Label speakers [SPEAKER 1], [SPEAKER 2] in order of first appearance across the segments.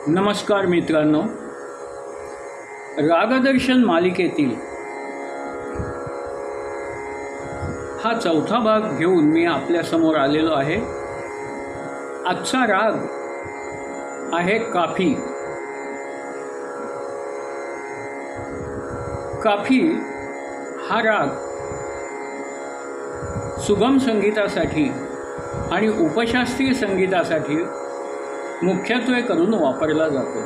[SPEAKER 1] नमस्कार मित्रांनो, रागदर्शन मालिकेतील हा चौथा भाग घेऊन मी आपल्यासमोर आलेलो आहे। आजचा राग आहे काफी। काफी हा राग सुगम संगीतासाठी आणि उपशास्त्रीय संगीतासाठी मुख्यत्वे करून वापरला जातो।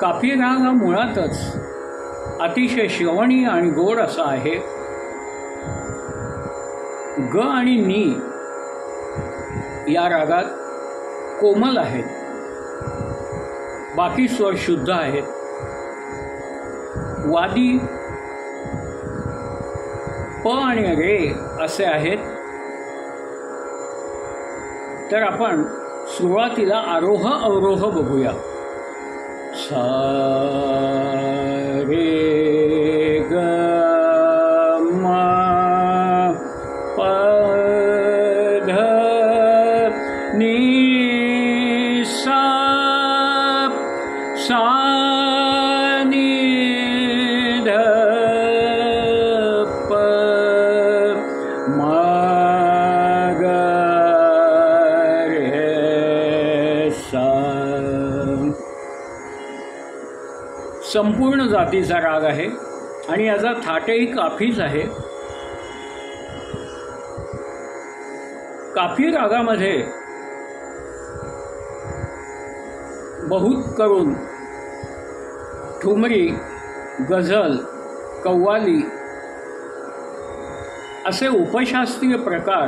[SPEAKER 1] काफी राग हा मुळातच अतिशय श्रवणीय आणि गोड असा आहे। ग आणि नी या रागात कोमल आहेत, बाकी स्वर शुद्ध आहेत। वादी प आणि रे असे आहेत। तर आपण सुरुवातीला आरोह अवरोह बघूया। सा रे ग म प ध नी सा सा नी ध प म संपूर्ण जातीचा राग आहे आणि याचा थाटही काफीच आहे। काफी रागामध्ये बहुत करून ठुमरी, गझल, कव्वाली असे उपशास्त्रीय प्रकार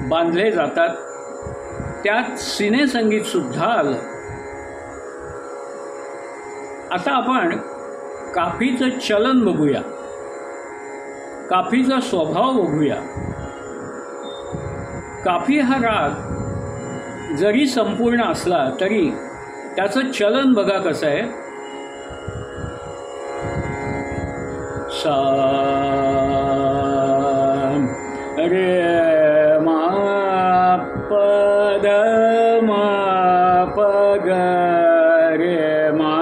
[SPEAKER 1] बांधले जातात। त्यात सिनेसंगीत सुद्धा आलं। आता आपण काफीचं चलन बघूया, काफीचा स्वभाव बघूया। काफी हा राग जरी संपूर्ण असला तरी त्याचं चलन बघा कसं आहे। सा रे मा प ध म प ग रे मा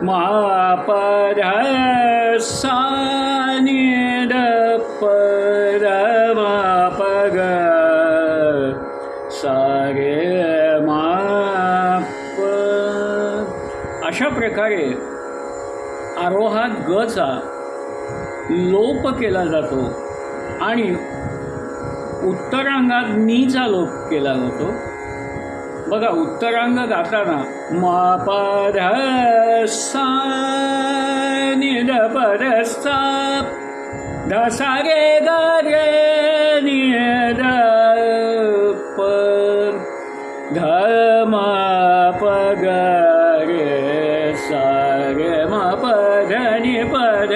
[SPEAKER 1] मा प ध सा नी ध प ध म प ग सा रे मा प। अशा प्रकारे आरोहात गचा लोप केला जातो आणि उत्तरांगात नीचा लोप केला जातो। बघा, उत्तरांग गाताना मा प ध सा नी ध प ध सा ध सा रे ग रे नी ध प ध म प ग रे सा रे म प ध नी प ध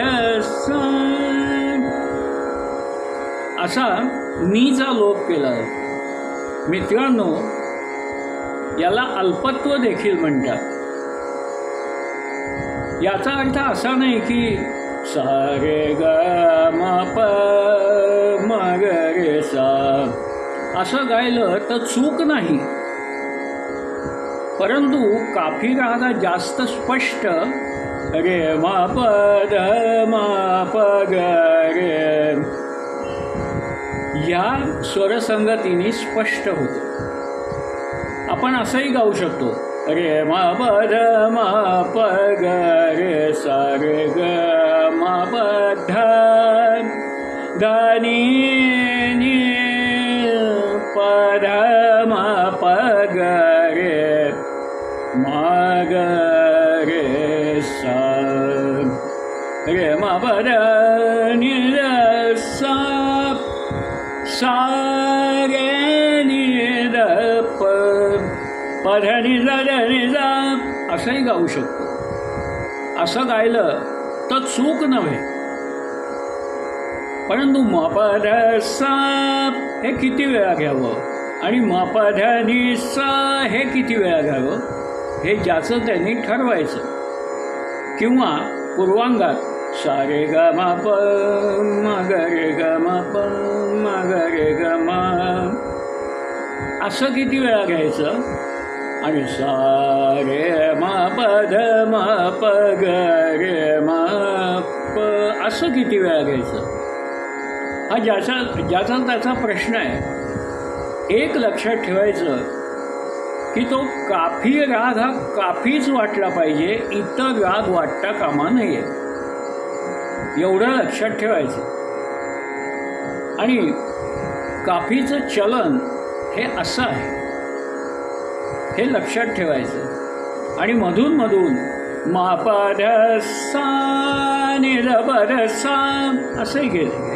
[SPEAKER 1] सा असा नीचा लोप केला जातो। मित्रांनो, याला अल्पत्व देखील म्हणतात। याचा अर्थ असा नाही की सा रे ग म प म ग रे सा असं गायलं तर चूक नाही, परंतु काफी रागात जास्त स्पष्ट रे म प ध म प ग रे या स्वरसंगतीने स्पष्ट होते। आपण असंही गाऊ शकतो, रे म प ध म प ग रे सा रे ग म प ध ध नी नी प ध म प ग रे म ग रे सा रे म प ध नी ध सा सा रे नी ध प प ध नी ध ध नी ध असंही गाऊ शकतो। असं गायलं तर चूक नव्हे, परंतु म प ध सा हे किती वेळा घ्यावं आणि म प ध नी सा हे किती वेळा घ्यावं हे ज्याचं त्यांनी ठरवायचं। किंवा पूर्वांगात सा रे ग म प म ग रे ग म प म ग रे ग म असं किती वेळा घ्यायचं आणि सा रे म प ध म प ग रे म प असं किती वेळा घ्यायचं हा ज्याचा त्याचा प्रश्न आहे. एक लक्षात ठेवायचं की तो काफी राग हा काफीच वाटला पाहिजे, इतर राग वाटता कामा नये, एवढं लक्षात ठेवायचं. आणि काफीचं चलन हे असं आहे हे लक्षात ठेवायचं. आणि मधून मधून मा प ध सा नि ध प ध सा असंही घ्यायचं.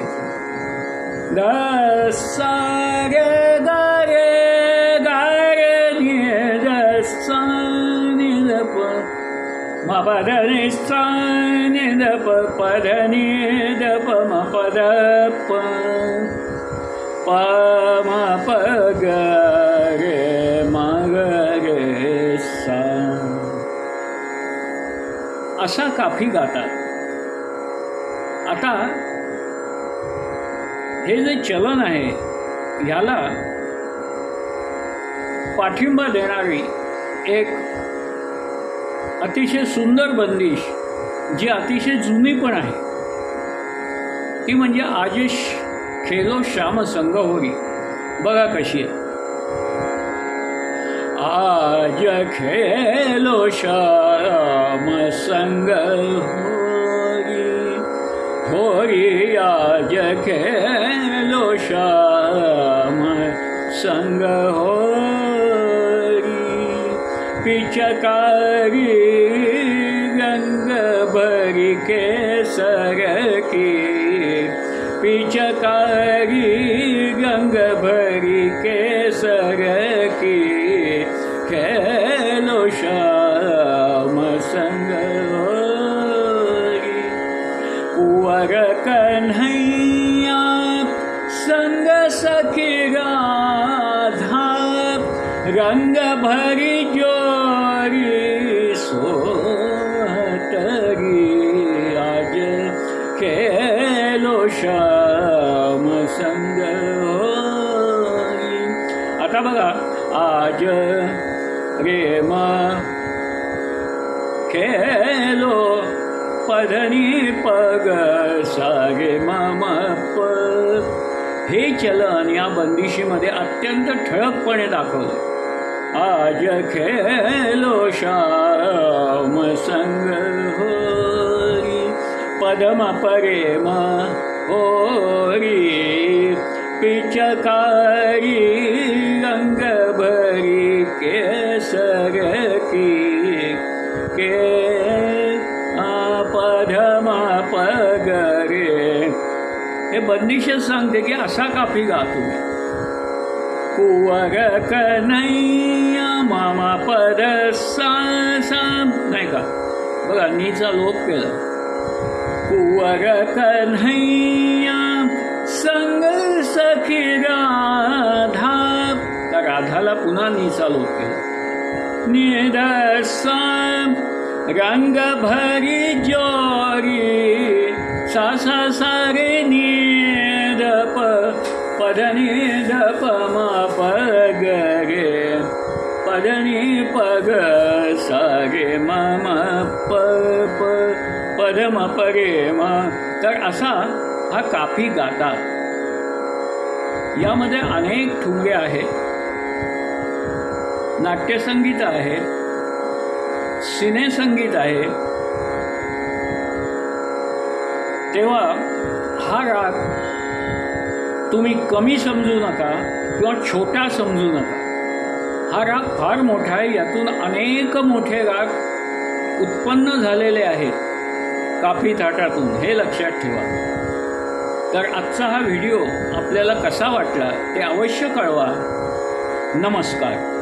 [SPEAKER 1] द सा रे ग रे ग रे नि द सा नि द प म प ध नि सा नि द प प ध नि द प म प ध प प म प ग रे म ग रे सा असा काफी गातात. आता हे जे चलन आहे ह्याला पाठिंबा देणारी एक अतिशय सुंदर बंदिश जी अतिशय जुनी पण आहे ती म्हणजे आजिश खेलो श्याम संग होरी. बघा कशी आहे. आज खेलो श्याम संग होरी होरी आज खेलो श्याम संग होरी पिचकारी रंग भरी केसर की पिचकारी रंग भरी केसर की खेलो श्याम संग होरी कुंवर कन्हैया संग सखी राधा रंग भरी जोरी सोहतरी आज खेलो श्याम संग होरी. आता बघा आज रे म खेलो पधनी पग सा रे म म प हे चलन या बंदिशीमध्ये अत्यंत ठळकपणे दाखवले. आज खेलो श्याम संग होरी पदम परेम होरी पिचकारी रंग भरी केसर की के पदम पगरे. हे बंदिशच सांगते की असा काफी गा तुम्ही. कुंवर कन्हैया मामा पद सा सा नाही का बघा नीचा लोप केला. कुंवर कन्हैया संग सखी राधा त्या राधाला पुन्हा नीचा लोप केला. निध सा रंग भरी जोरी सा सा सा रे निध प पधनी ध प म प ग रे पधनी प ग सा रे म म प प पद म प रे म. तर असा हा काफी गातात. यामध्ये अनेक ठुमरे आहेत, नाट्यसंगीत आहे, सिनेसंगीत आहे. तेव्हा हा राग तुम्ही कमी समजू नका किंवा छोटा समजू नका. हा राग फार मोठा आहे. यातून अनेक मोठे राग उत्पन्न झालेले आहेत काफी थाटातून, हे लक्षात ठेवा. तर आजचा हा व्हिडिओ आपल्याला कसा वाटला ते अवश्य कळवा. नमस्कार.